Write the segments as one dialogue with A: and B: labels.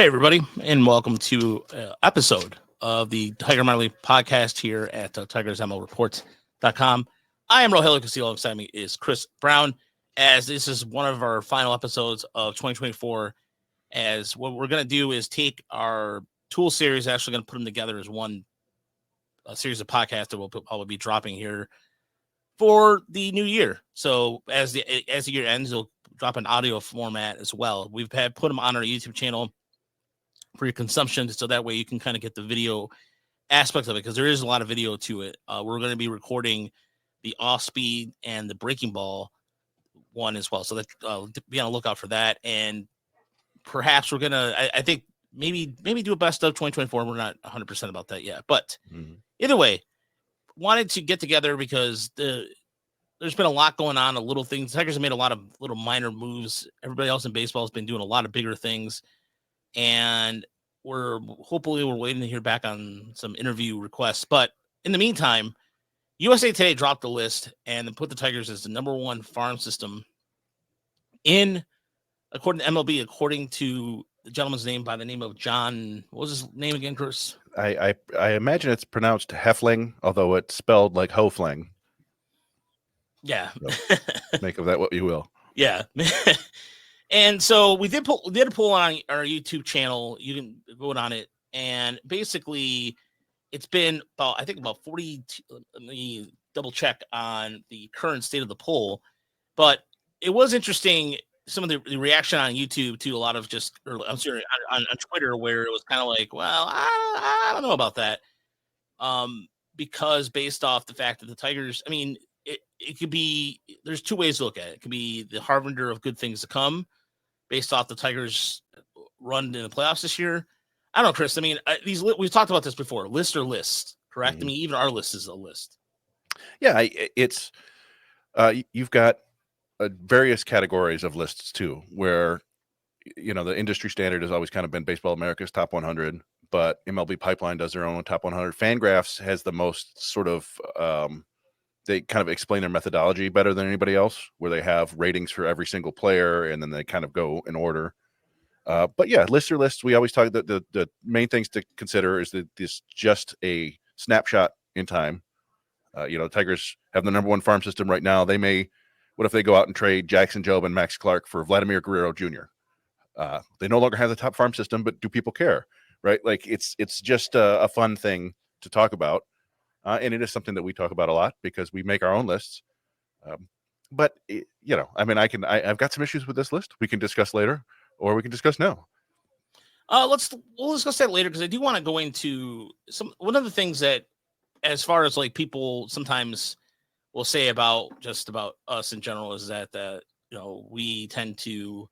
A: Hey, everybody, and welcome to episode of the Tiger Minor League podcast here at TigersMLReports.com. I am Rogelio Castillo. Alongside me is Chris Brown, as this is one of our final episodes of 2024. As what we're going to do is take our tool series, actually going to put them together as one series of podcasts that we'll probably be dropping here for the new year. So as the year ends, we'll drop an audio format as well. We've put them on our YouTube channel for your consumption, so that way you can kind of get the video aspect of it, because there is a lot of video to it. We're going to be recording the off speed and the breaking ball one as well, so that be on the lookout for that. And perhaps we're gonna, I think maybe do a best of 2024. We're not 100% about that yet, but either way, wanted to get together because there's been a lot going on, a little things. The Tigers have made a lot of little minor moves. Everybody else in baseball has been doing a lot of bigger things. And we're waiting to hear back on some interview requests. But in the meantime, USA Today dropped the list and put the Tigers as the number one farm system according to MLB, according to the gentleman's name by the name of John. What was his name again, Chris?
B: I imagine it's pronounced Heffling, although it's spelled like Hofling.
A: Yeah.
B: So make of that what you will.
A: Yeah. And so we did a poll on our YouTube channel. You can vote on it. And basically, it's been about 40. Let me double check on the current state of the poll. But it was interesting, some of the reaction on YouTube to a lot of on Twitter, where it was kind of like, well, I don't know about that. Because based off the fact that the Tigers, I mean, it could be, there's two ways to look at it. It could be the harbinger of good things to come, based off the Tigers' run in the playoffs this year. I don't know, Chris. I mean, we've talked about this before. List or list, correct? I mean, even our list is a list.
B: Yeah, it's you've got various categories of lists too, where the industry standard has always kind of been Baseball America's top 100, but MLB Pipeline does their own top 100. Fangraphs has the most sort of they kind of explain their methodology better than anybody else, where they have ratings for every single player, and then they kind of go in order. But yeah, lists are lists. We always talk that the main things to consider is that this just a snapshot in time. Tigers have the number one farm system right now. What if they go out and trade Jackson Jobe and Max Clark for Vladimir Guerrero Jr.? They no longer have the top farm system, but do people care? Right? Like it's just a fun thing to talk about. And it is something that we talk about a lot because we make our own lists. But I've got some issues with this list. We can discuss later, or we can discuss now.
A: We'll discuss that later, because I do want to go into one of the things that, as far as like people sometimes will say about us in general, is that we tend to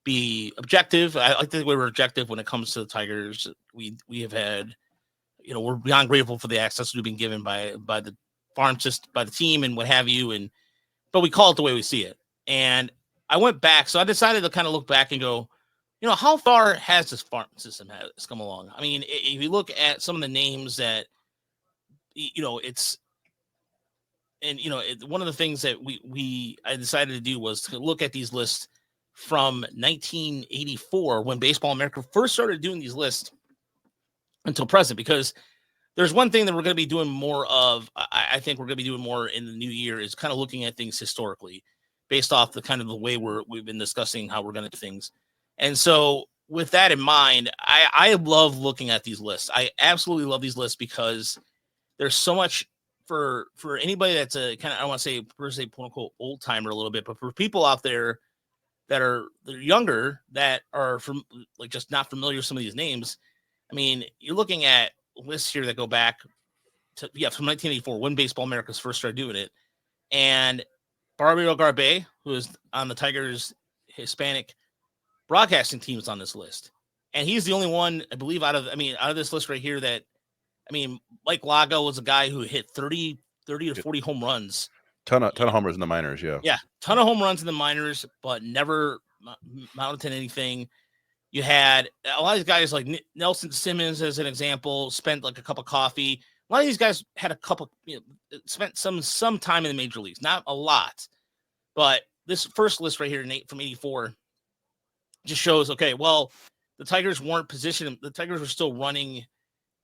A: be objective. I like the way we're objective when it comes to the Tigers. We have had, we're beyond grateful for the access we've been given by the farm system, by the team, and what have you. But we call it the way we see it. And I went back, so I decided to kind of look back and go, how far has this farm system has come along? I mean, if you look at some of the names that, one of the things that I decided to do was to look at these lists from 1984, when Baseball America first started doing these lists, until present, because there's one thing that we're going to be doing more of. I think we're going to be doing more in the new year, is kind of looking at things historically, based off the kind of the way we've been discussing how we're going to do things. And so with that in mind, I love looking at these lists. I absolutely love these lists, because there's so much for anybody that's a kind of, I don't want to say per se, quote unquote, old timer a little bit, but for people out there they're younger, that are just not familiar with some of these names. I mean, you're looking at lists here that go back to, from 1984, when Baseball America first started doing it. And Barrio Garbe, who is on the Tigers Hispanic broadcasting team, is on this list. And he's the only one, I believe, out of this list right here that, Mike Lago was a guy who hit 30 to 40 home runs.
B: Ton of homers in the minors, yeah.
A: Yeah, ton of home runs in the minors, but never mounted anything. You had a lot of these guys like Nelson Simmons, as an example, spent like a cup of coffee. A lot of these guys had spent some time in the major leagues, not a lot. But this first list right here from 84 just shows, okay, well, the Tigers weren't positioned. The Tigers were still running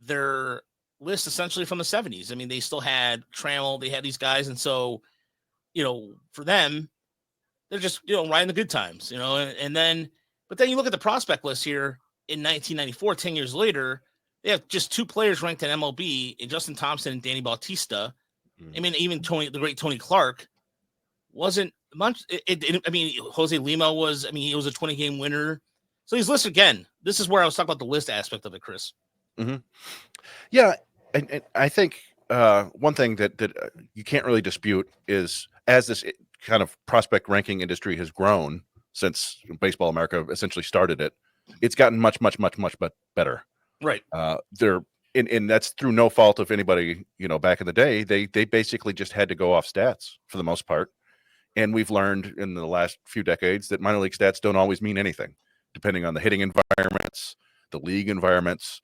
A: their list essentially from the 70s. I mean, they still had Trammell, they had these guys. And so, for them, they're just, riding the good times, and then, but then you look at the prospect list here in 1994, 10 years later, they have just 2 players ranked in MLB, in Justin Thompson and Danny Bautista. I mean, even the great Tony Clark wasn't much. I mean, Jose Lima was, he was a 20-game winner. So he's listed again. This is where I was talking about the list aspect of it, Chris.
B: Mm-hmm. Yeah. And I think one thing that you can't really dispute is, as this kind of prospect ranking industry has grown since Baseball America essentially started it, it's gotten much, much, much, much better.
A: Right.
B: And that's through no fault of anybody, back in the day. They basically just had to go off stats for the most part. And we've learned in the last few decades that minor league stats don't always mean anything, depending on the hitting environments, the league environments.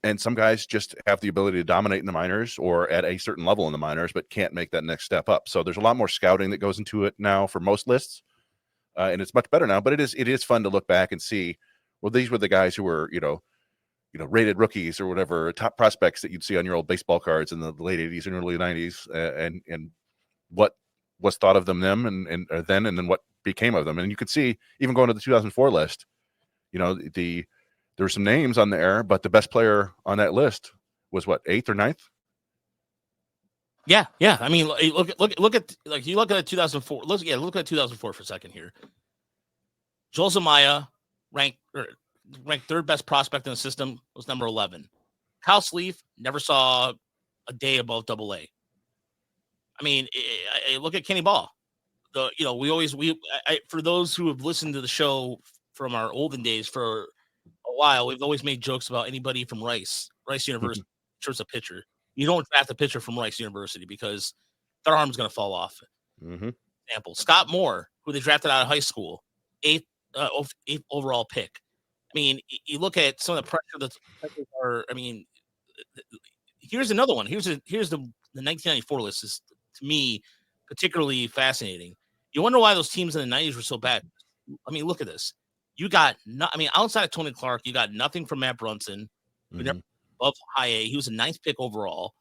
B: And some guys just have the ability to dominate in the minors or at a certain level in the minors, but can't make that next step up. So there's a lot more scouting that goes into it now for most lists. And it's much better now, but it is fun to look back and see, well, these were the guys who were, rated rookies or whatever, top prospects that you'd see on your old baseball cards in the late 80s and early 90s, and what was thought of them and then what became of them. And you could see, even going to the 2004 list, there were some names on there, but the best player on that list was what, 8th or 9th?
A: Yeah. I mean, look at like, you look at 2004. Look at 2004 for a second here. Joel Zumaya, ranked 3rd best prospect in the system, was number 11. Kyle Sleeve never saw a day above AA. I mean, I look at Kenny Ball. For those who have listened to the show from our olden days for a while, we've always made jokes about anybody from Rice University, a pitcher. You don't draft a pitcher from Rice University because their arm's going to fall off.
B: Mm-hmm.
A: Example: Scott Moore, who they drafted out of high school, 8th overall pick. I mean, you look at some of the pressure that are. I mean, here's another one. Here's the 1994 list is, to me, particularly fascinating. You wonder why those teams in the 90s were so bad. I mean, look at this. You got outside of Tony Clark, you got nothing from Matt Brunson, who never above high A. He was a 9th pick overall.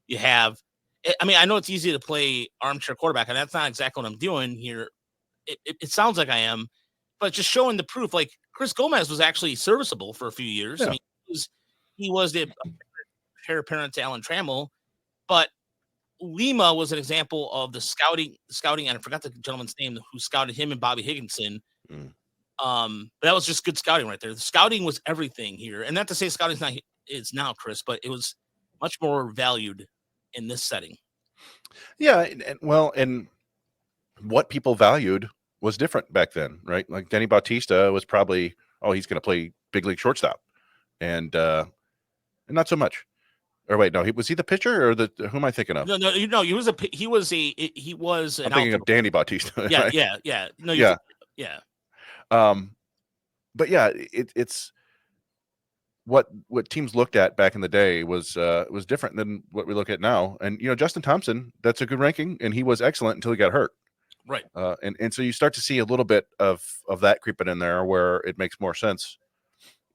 A: You have, I know it's easy to play armchair quarterback, and that's not exactly what I'm doing here. It sounds like I am, but just showing the proof. Like, Chris Gomez was actually serviceable for a few years.
B: Yeah.
A: I mean, he was the heir apparent to Alan Trammell, but Lima was an example of the scouting, and I forgot the gentleman's name who scouted him and Bobby Higginson. But that was just good scouting right there. The scouting was everything here, and not to say scouting is now, Chris, but it was much more valued in this setting.
B: Yeah, and what people valued was different back then, right? Like Danny Bautista was probably, he's going to play big league shortstop, and not so much. Or wait, no, was he the pitcher or who am I thinking of?
A: No, he was
B: I'm thinking of Danny Bautista.
A: Yeah,
B: right?
A: yeah. No, yeah.
B: But yeah, it's what teams looked at back in the day was different than what we look at now. And Justin Thompson, that's a good ranking, and he was excellent until he got hurt.
A: Right.
B: And so you start to see a little bit of that creeping in there where it makes more sense.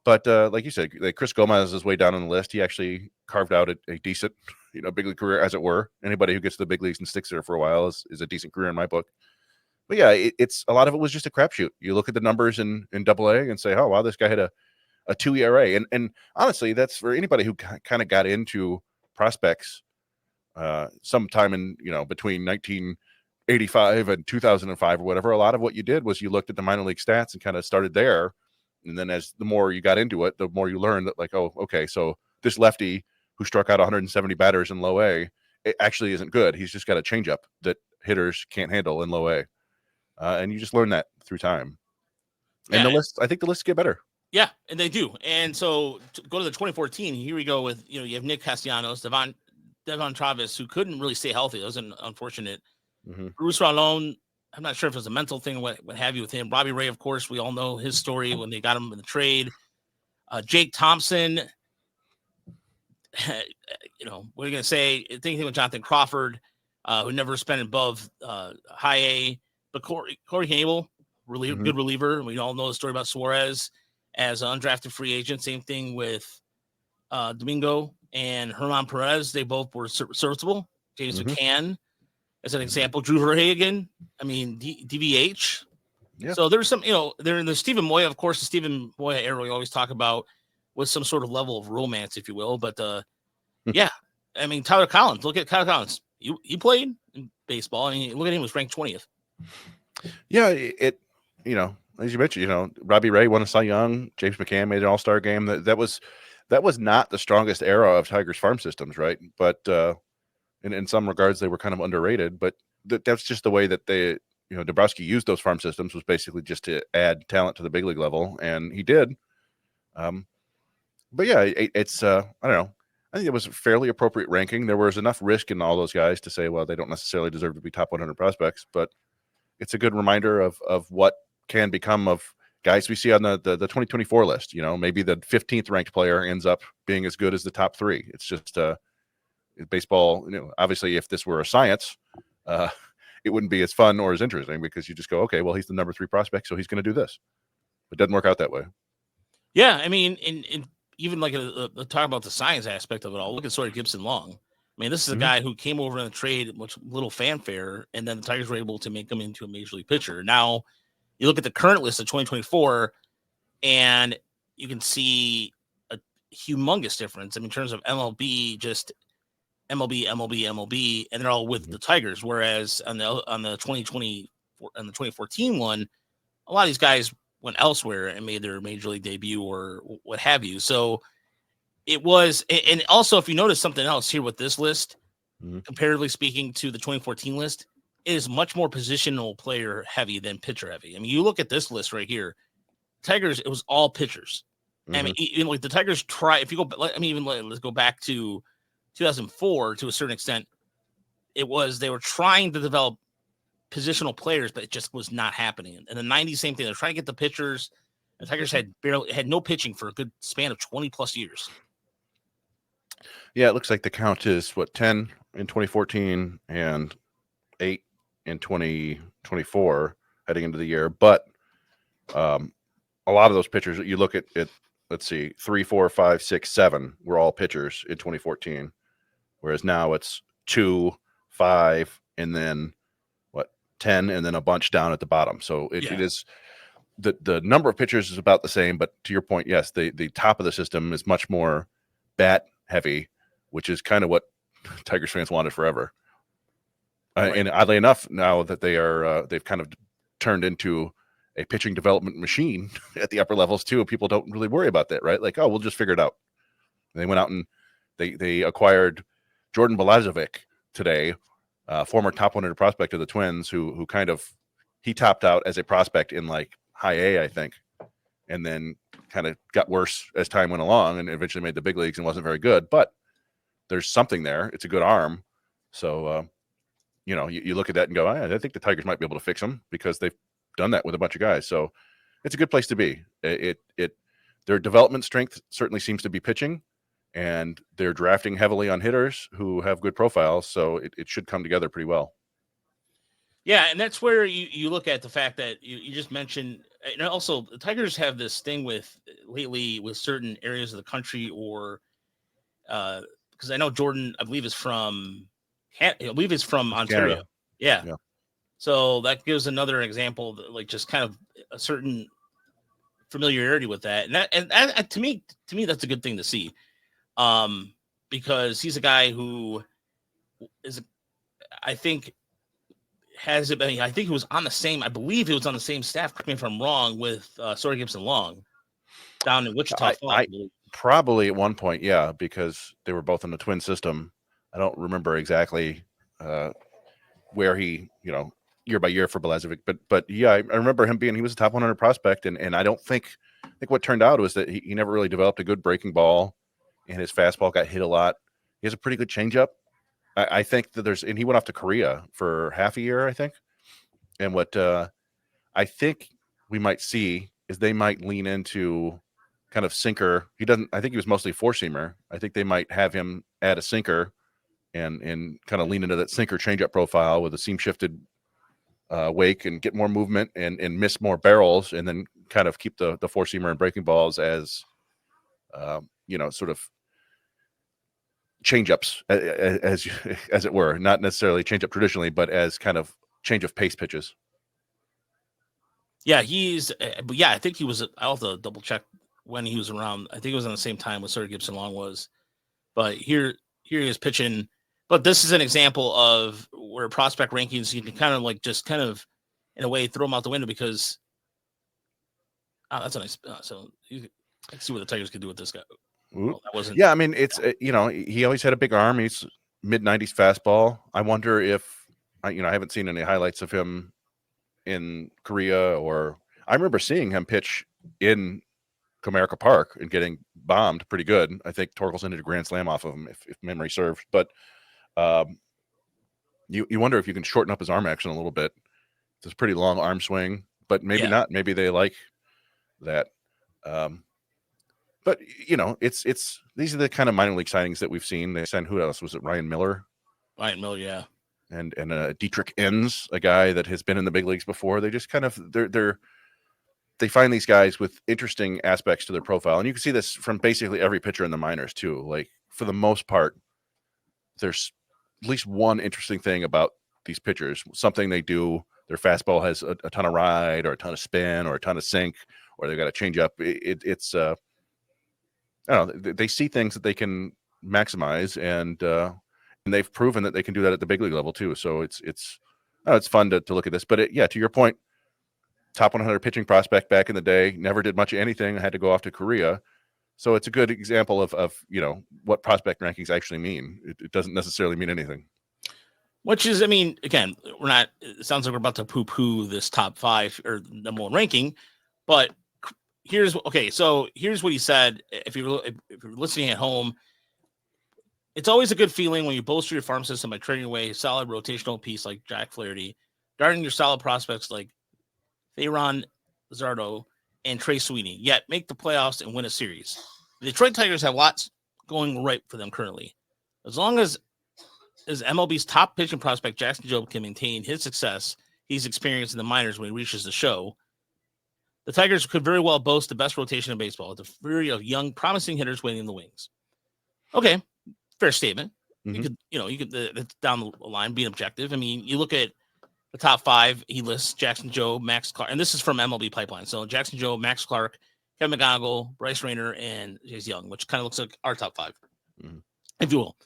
B: But like you said, like Chris Gomez is way down on the list. He actually carved out a decent, big league career, as it were. Anybody who gets to the big leagues and sticks there for a while is a decent career in my book. But yeah, it's a lot of it was just a crapshoot. You look at the numbers in AA and say, oh wow, this guy had a 2 ERA, and honestly, that's for anybody who kind of got into prospects sometime in between 1985 and 2005 or whatever. A lot of what you did was you looked at the minor league stats and kind of started there. And then as the more you got into it, the more you learned that, like, oh, okay, so this lefty who struck out 170 batters in low A, it actually isn't good. He's just got a changeup that hitters can't handle in low A. And you just learn that through time. And I think the lists get better.
A: Yeah, and they do. And so to go to the 2014, here we go with, you have Nick Castellanos, Devon Travis, who couldn't really stay healthy. That was unfortunate. Bruce Ralone, I'm not sure if it was a mental thing or what have you with him. Robbie Ray, of course, we all know his story when they got him in the trade. Jake Thompson, what are you going to say? Thinking with Jonathan Crawford, who never spent above high A. But Corey Cable, good reliever. We all know the story about Suarez. as an undrafted free agent. Same thing with Domingo and Herman Perez. They both were serviceable. James McCann, as an example. Drew Verhagen, I mean, DVH.
B: Yeah.
A: So there's some, they're in the Stephen Moya, of course, the Stephen Moya era we always talk about with some sort of level of romance, if you will. But yeah, I mean, Tyler Collins, look at Tyler Collins. He played in baseball, and look at him, was ranked 20th.
B: Yeah, as you mentioned, Robbie Ray won a Cy Young. James McCann made an All-Star game. That was not the strongest era of Tigers farm systems, right? But in some regards, they were kind of underrated. But that's just the way that they, Dombrowski used those farm systems, was basically just to add talent to the big league level, and he did. But yeah, it's I don't know. I think it was a fairly appropriate ranking. There was enough risk in all those guys to say, well, they don't necessarily deserve to be top 100 prospects, but it's a good reminder of what can become of guys we see on the 2024 list. Maybe the 15th ranked player ends up being as good as the top 3. It's just baseball. Obviously, if this were a science, it wouldn't be as fun or as interesting, because you just go, okay, well, he's the number 3 prospect, so he's going to do this. It doesn't work out that way.
A: Yeah, I mean, in even like talk about the science aspect of it all. Look at Sawyer Gibson-Long. I mean, this is a guy who came over in the trade with little fanfare, and then the Tigers were able to make him into a major league pitcher. Now, you look at the current list of 2024, and you can see a humongous difference. I mean, in terms of MLB, just MLB, and they're all with the Tigers. Whereas on the 2020 and the 2014 one, a lot of these guys went elsewhere and made their major league debut or what have you. So it was, and also if you notice something else here with this list, comparatively speaking to the 2014 list, it is much more positional player heavy than pitcher heavy. I mean, you look at this list right here, Tigers, it was all pitchers. I mean, like the Tigers try, if you go, I mean, even let's go back to 2004 to a certain extent, they were trying to develop positional players, but it just was not happening. And the 90s, same thing. They're trying to get the pitchers. The Tigers had no pitching for a good span of 20 plus years.
B: Yeah, it looks like the count is 10 in 2014 and 8 in 2024 heading into the year. But a lot of those pitchers, you look at it, let's see, 3, 4, 5, 6, 7 were all pitchers in 2014, whereas now it's 2, 5, and then 10, and then a bunch down at the bottom. So it is the number of pitchers is about the same, but to your point, yes, the top of the system is much more bat heavy, which is kind of what Tigers fans wanted forever. Right. And oddly enough, now that they've kind of turned into a pitching development machine at the upper levels too, people don't really worry about that, right? Like, oh, we'll just figure it out. And they went out and they acquired Jordan Balazovic today, former top 100 prospect of the Twins, who kind of, he topped out as a prospect in like high A, I think, and then kind of got worse as time went along and eventually made the big leagues and wasn't very good. But there's something there. It's a good arm. So, you look at that and go, I think the Tigers might be able to fix them, because they've done that with a bunch of guys. So it's a good place to be. Their development strength certainly seems to be pitching, and they're drafting heavily on hitters who have good profiles. So it should come together pretty well.
A: Yeah, and that's where you look at the fact that you just mentioned, and also the Tigers have this thing lately with certain areas of the country, or because I know Jordan, I believe is from Ontario. Yeah. So that gives another example, like just kind of a certain familiarity with that, and to me that's a good thing to see, because he's a guy who is, I think. I think he was on the same. I believe he was on the same staff. Correct me if I'm wrong. With Sawyer Gibson-Long down in Wichita Falls.
B: Probably at one point, yeah, because they were both in the Twin system. I don't remember exactly where he, year by year for Balazovic, but yeah, I remember him he was a top 100 prospect, and I think what turned out was that he never really developed a good breaking ball, and his fastball got hit a lot. He has a pretty good changeup. I think that and he went off to Korea for half a year, I think. And what I think we might see is they might lean into kind of sinker. I think he was mostly four-seamer. I think they might have him add a sinker and kind of lean into that sinker changeup profile with a seam shifted wake, and get more movement and miss more barrels, and then kind of keep the four seamer and breaking balls as, sort of change ups as it were, not necessarily change up traditionally, but as kind of change of pace pitches.
A: Yeah, but yeah, I think he was. I'll have to double check when he was around. I think it was on the same time when Sir Gibson Long was. But here he is pitching. But this is an example of where prospect rankings, you can kind of in a way throw them out the window because that's a nice. So let's see what the Tigers could do with this guy.
B: Well, that wasn't. Yeah, I mean, it's he always had a big arm. He's mid-90s fastball. I wonder if I haven't seen any highlights of him in Korea, or I remember seeing him pitch in Comerica Park and getting bombed pretty good. I think Torkelson did a grand slam off of him, if memory serves. But you wonder if you can shorten up his arm action a little bit. It's a pretty long arm swing, but maybe not. Maybe they like that. But it's these are the kind of minor league signings that we've seen. They signed, who else was it? Ryan Miller,
A: yeah,
B: and Dietrich Enns, a guy that has been in the big leagues before. They just kind of they find these guys with interesting aspects to their profile, and you can see this from basically every pitcher in the minors too. Like, for the most part, there's at least one interesting thing about these pitchers. Something they do. Their fastball has a ton of ride, or a ton of spin, or a ton of sink, or they've got to change up. It's I don't know. They see things that they can maximize, and they've proven that they can do that at the big league level too. So it's fun to look at this. But to your point, top 100 pitching prospect back in the day, never did much of anything. Had to go off to Korea. So it's a good example of what prospect rankings actually mean. It doesn't necessarily mean anything.
A: Which is, I mean, again, it sounds like we're about to poo-poo this top 5 or number 1 ranking, but here's what he said. If you're listening at home, it's always a good feeling when you bolster your farm system by trading away a solid rotational piece like Jack Flaherty, darting your solid prospects like Theron Zardo and Trey Sweeney, yet make the playoffs and win a series. The Detroit Tigers have lots going right for them currently. As long as MLB's top pitching prospect Jackson Jobe can maintain his success he's experienced in the minors when he reaches the show, the Tigers could very well boast the best rotation in baseball with a flurry of young, promising hitters waiting in the wings. Okay, fair statement. Mm-hmm. You could down the line, being objective. I mean, you look at the top 5, he lists Jackson Jobe, Max Clark, and this is from MLB Pipeline. So Jackson Jobe, Max Clark, Kevin McGonigal, Bryce Rayner, and Jace Young, which kind of looks like our top 5, if you will.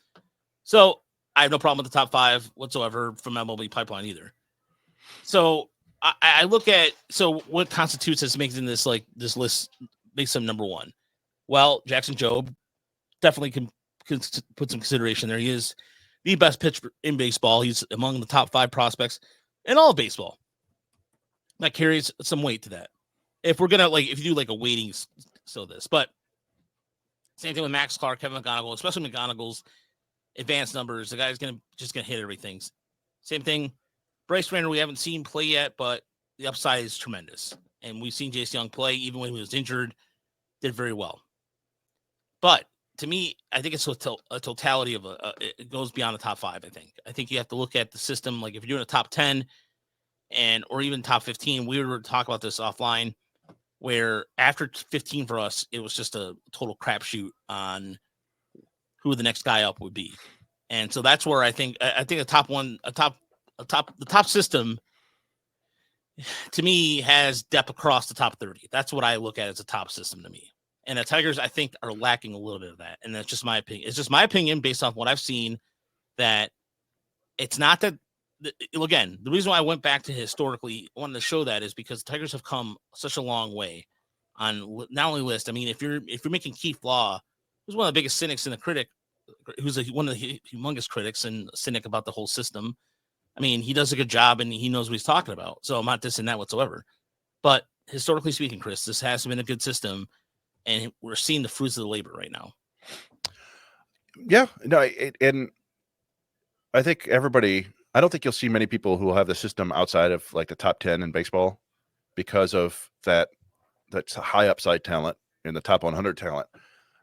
A: So I have no problem with the top 5 whatsoever from MLB Pipeline either. So I look at what constitutes as making this list makes him number 1. Well, Jackson Jobe definitely can put some consideration there. He is the best pitcher in baseball. He's among the top 5 prospects in all of baseball. That carries some weight to that. If we're gonna if you do a weighting, but same thing with Max Clark, Kevin McGonigal, especially McGonigal's advanced numbers. The guy's gonna hit everything. Same thing. Bryce Rayner, we haven't seen play yet, but the upside is tremendous. And we've seen Jace Young play even when he was injured, did very well. But to me, I think it's a totality of it goes beyond the top 5. I think you have to look at the system. Like if you're doing a top 10 or even top 15, we were talking about this offline, where after 15 for us, it was just a total crapshoot on who the next guy up would be. And so that's where I think the top system to me has depth across the top 30. That's what I look at as a top system to me. And the Tigers, I think, are lacking a little bit of that. And that's just my opinion. It's just my opinion based off what I've seen, that it's not that. Again, the reason why I went back to historically wanted to show that is because the Tigers have come such a long way on not only list. I mean, if you're making Keith Law, who's one of the biggest cynics in the critic, who's one of the humongous critics and cynic about the whole system. I mean, he does a good job and he knows what he's talking about. So I'm not dissing that whatsoever. But historically speaking, Chris, this has been a good system, and we're seeing the fruits of the labor right now.
B: Yeah, no, and I think I don't think you'll see many people who will have the system outside of the top 10 in baseball because of that's high upside talent and the top 100 talent.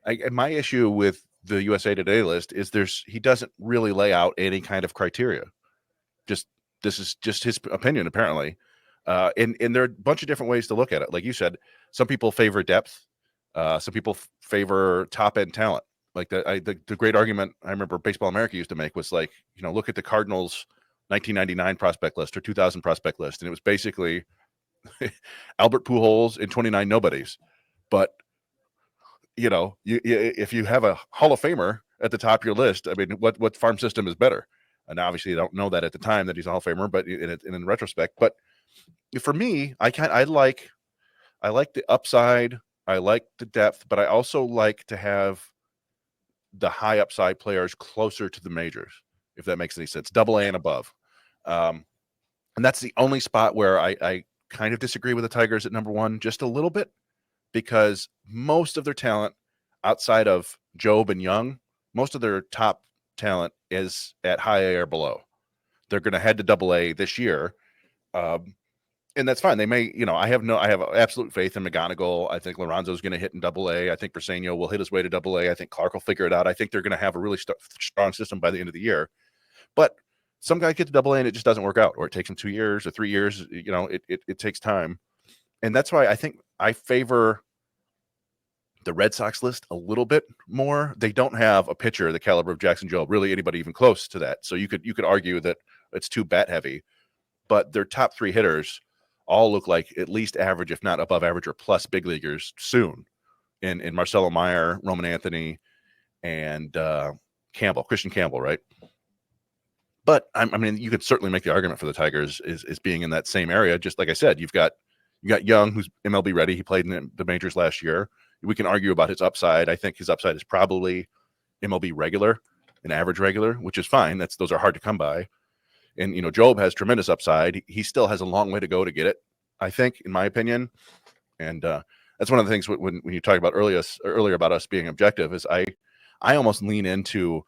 B: And my issue with the USA Today list is he doesn't really lay out any kind of criteria. This is just his opinion, apparently. And there are a bunch of different ways to look at it. Like you said, some people favor depth. Some people favor top end talent. Like the great argument I remember Baseball America used to make was like, look at the Cardinals 1999 prospect list or 2000 prospect list. And it was basically Albert Pujols and 29 nobodies. But, if you have a Hall of Famer at the top of your list, I mean, what farm system is better? And obviously you don't know that at the time that he's a Hall of Famer, but in retrospect, but for me, I like the upside. I like the depth, but I also like to have the high upside players closer to the majors, if that makes any sense. Double A and above. And that's the only spot where I kind of disagree with the Tigers at number one, just a little bit, because most of their talent outside of Jobe and Young, most of their top talent is at high A or below. They're going to head to Double A this year. And that's fine. They may, I have absolute faith in McGonigal. I think Lorenzo's going to hit in Double A. I think Briseño will hit his way to Double A. I think Clark will figure it out. I think they're going to have a really strong system by the end of the year. But some guy gets to Double A and it just doesn't work out, or it takes him 2 years or 3 years. It takes time, and that's why I think I favor the Red Sox list a little bit more. They don't have a pitcher the caliber of Jackson Jobe, really anybody even close to that. So you could argue that it's too bat heavy, but their top 3 hitters all look like at least average, if not above average or plus big leaguers soon. In Marcelo Meyer, Roman Anthony, and Christian Campbell, right? But I mean, you could certainly make the argument for the Tigers is being in that same area. Just like I said, you got Young, who's MLB ready. He played in the majors last year. We can argue about his upside. I think his upside is probably MLB regular, an average regular, which is fine. Those are hard to come by. And, Jobe has tremendous upside. He still has a long way to go to get it, I think, in my opinion. And that's one of the things when you talk about earlier about us being objective is I almost lean into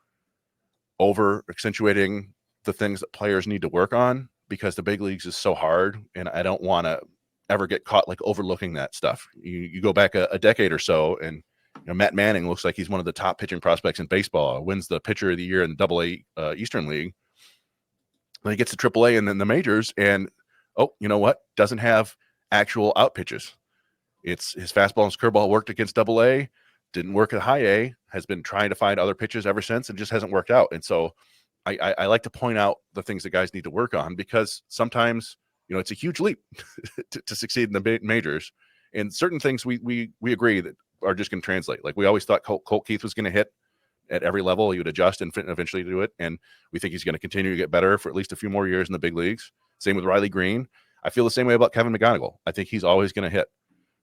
B: over accentuating the things that players need to work on, because the big leagues is so hard. And I don't want to ever get caught like overlooking that stuff. You go back a decade or so, and Matt Manning looks like he's one of the top pitching prospects in baseball, wins the pitcher of the year in the Double A Eastern League. Then he gets to Triple A and then the majors, and you know what? Doesn't have actual out pitches. It's his fastball and his curveball worked against Double A, didn't work at High A, has been trying to find other pitches ever since, and just hasn't worked out. And so I like to point out the things that guys need to work on, because sometimes it's a huge leap to succeed in the majors, and certain things we agree that are just going to translate. Like we always thought Colt Keith was going to hit at every level. He would adjust and eventually do it. And we think he's going to continue to get better for at least a few more years in the big leagues. Same with Riley Green. I feel the same way about Kevin McGonigal. I think he's always going to hit.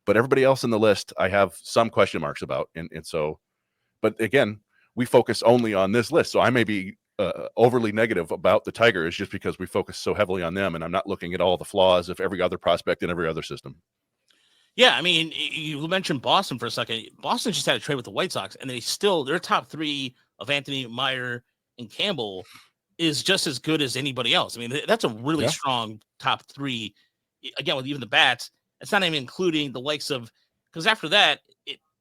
B: But everybody else in the list, I have some question marks about. And so, but again, we focus only on this list. So I may be overly negative about the Tigers just because we focus so heavily on them, and I'm not looking at all the flaws of every other prospect in every other system.
A: Yeah, I mean, you mentioned Boston for a second. Boston just had a trade with the White Sox, and their top 3 of Anthony, Meyer, and Campbell is just as good as anybody else. I mean, that's a really strong top 3. Again, with even the bats, it's not even including the likes of, because after that,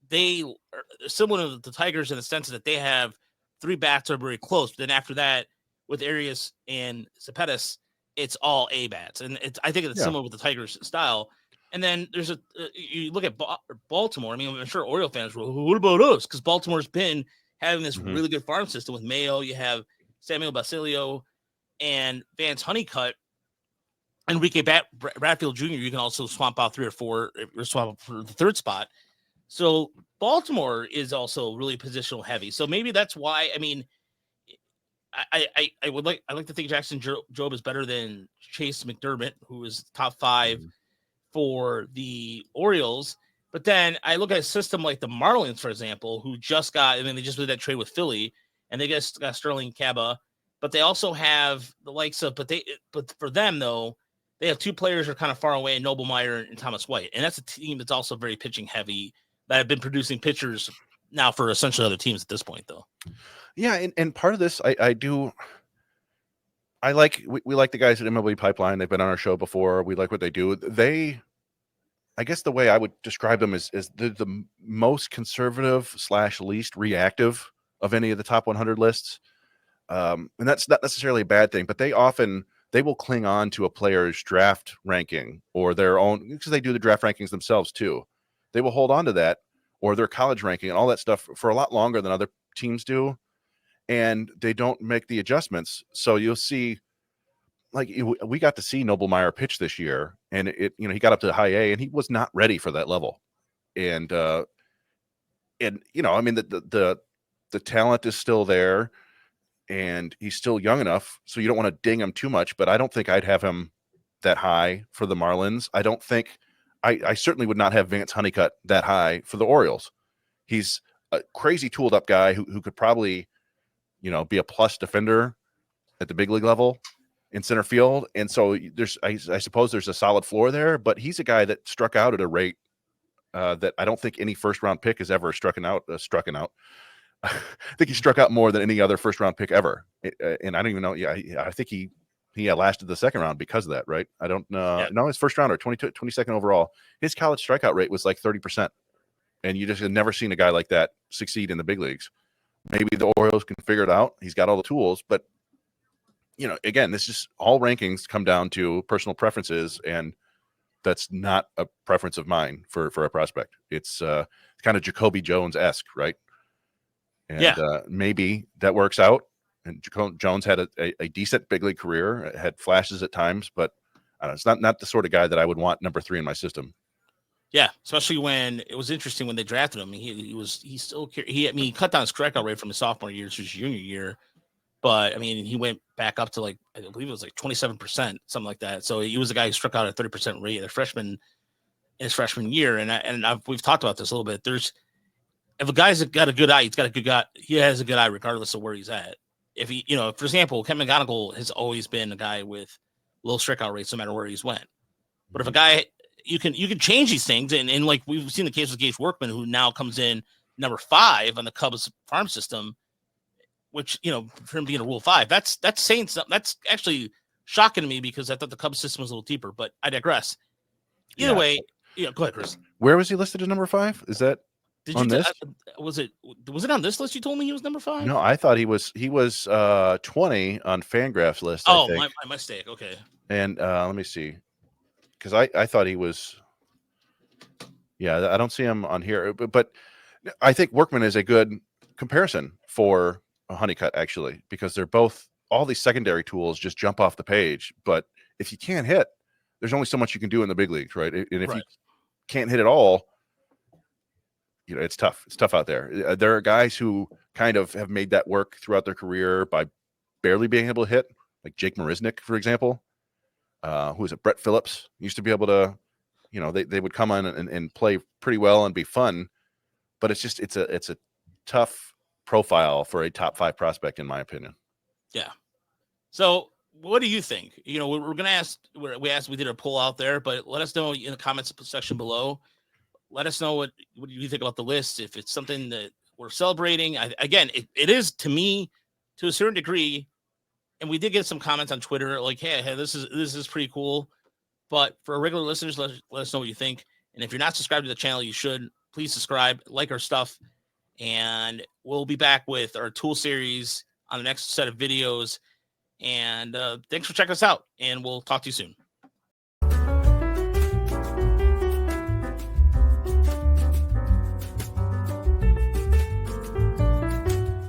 A: they are similar to the Tigers in the sense that they have 3 bats are very close. But then after that, with Arias and Cepetis, it's all A bats, and I think it's similar with the Tigers style. And then there's you look at Baltimore. I mean, I'm sure Oriole fans were, what about us? Because Baltimore's been having this really good farm system with Mayo. You have Samuel Basilio and Vance Honeycutt. Enrique Bradfield Jr., you can also swamp out 3 or 4 or swap out for the 3rd spot. So Baltimore is also really positional heavy. So maybe that's why, I mean, I like to think Jackson Jobe is better than Chase McDermott, who is top 5 for the Orioles. But then I look at a system like the Marlins, for example, who just got, they just did that trade with Philly, and they just got Sterling Caba, but they also have the likes of, but for them though, they have 2 players who are kind of far away, Noble Meyer and Thomas White. And that's a team that's also very pitching heavy, that have been producing pitchers now for essentially other teams at this point though.
B: Yeah. And part of this, we like the guys at MLB Pipeline. They've been on our show before. We like what they do. I guess the way I would describe them is the most conservative / least reactive of any of the top 100 lists. And that's not necessarily a bad thing, but they often they will cling on to a player's draft ranking or their own, because they do the draft rankings themselves too. They will hold on to that or their college ranking and all that stuff for a lot longer than other teams do. And they don't make the adjustments. So you'll see, like, we got to see Noblemeyer pitch this year, and he got up to high A, and he was not ready for that level. And I mean, the talent is still there, and he's still young enough, so you don't want to ding him too much. But I don't think I'd have him that high for the Marlins. I don't think I certainly would not have Vance Honeycutt that high for the Orioles. He's a crazy tooled up guy who could probably, be a plus defender at the big league level in center field. And so I suppose there's a solid floor there, but he's a guy that struck out at a rate that I don't think any first round pick has ever struck out. I think he struck out more than any other first round pick ever. And I don't even know. Yeah, I think he lasted the second round because of that, right? I don't know. No, his first rounder, 22nd overall. His college strikeout rate was like 30%. And you just have never seen a guy like that succeed in the big leagues. Maybe the Orioles can figure it out. He's got all the tools, but again, this is all rankings come down to personal preferences, and that's not a preference of mine for a prospect. It's kind of Jacoby Jones-esque, right? And maybe that works out. And Jones had a decent big league career, had flashes at times, but it's not the sort of guy that I would want number 3 in my system.
A: Yeah, especially when it was interesting when they drafted him. He cut down his strikeout rate from his sophomore year to his junior year, but I mean, he went back up to, like, I believe it was like 27%, something like that. So he was a guy who struck out at 30% rate in his freshman year. And we've talked about this a little bit. If a guy's got a good eye, he has a good eye regardless of where he's at. If he, for example, Ken McGonigal has always been a guy with low strikeout rates no matter where he's went. But if a guy, you can change these things, and like we've seen the case with Gage Workman, who now comes in number 5 on the Cubs farm system, which, for him being a Rule 5, that's saying something. That's actually shocking to me because I thought the Cubs system was a little deeper, but I digress. Either way, go ahead, Chris.
B: Where was he listed as number 5? Is that on this?
A: Was it on this list? You told me he was number 5?
B: No, I thought he was 20 on Fangraphs list.
A: Oh, my mistake. Okay.
B: And let me see, because I thought he was. Yeah, I don't see him on here, but I think Workman is a good comparison for a Honeycutt, actually, because they're both, all these secondary tools just jump off the page. But if you can't hit, there's only so much you can do in the big leagues, right? And if you can't hit at all, it's tough. It's tough out there. There are guys who kind of have made that work throughout their career by barely being able to hit, like Jake Marisnick, for example. Who is it? Brett Phillips used to be able to, they would come on and play pretty well and be fun, but it's a tough profile for a top 5 prospect, in my opinion. Yeah.
A: So what do you think? We're going to ask, we did a poll out there, but let us know in the comments section below. Let us know what you think about the list. If it's something that we're celebrating, it is, to me, to a certain degree. And we did get some comments on Twitter like, hey, this is pretty cool. But for regular listeners, let us know what you think. And if you're not subscribed to the channel, you should. Please subscribe, like our stuff. And we'll be back with our tool series on the next set of videos. And thanks for checking us out. And we'll talk to you soon.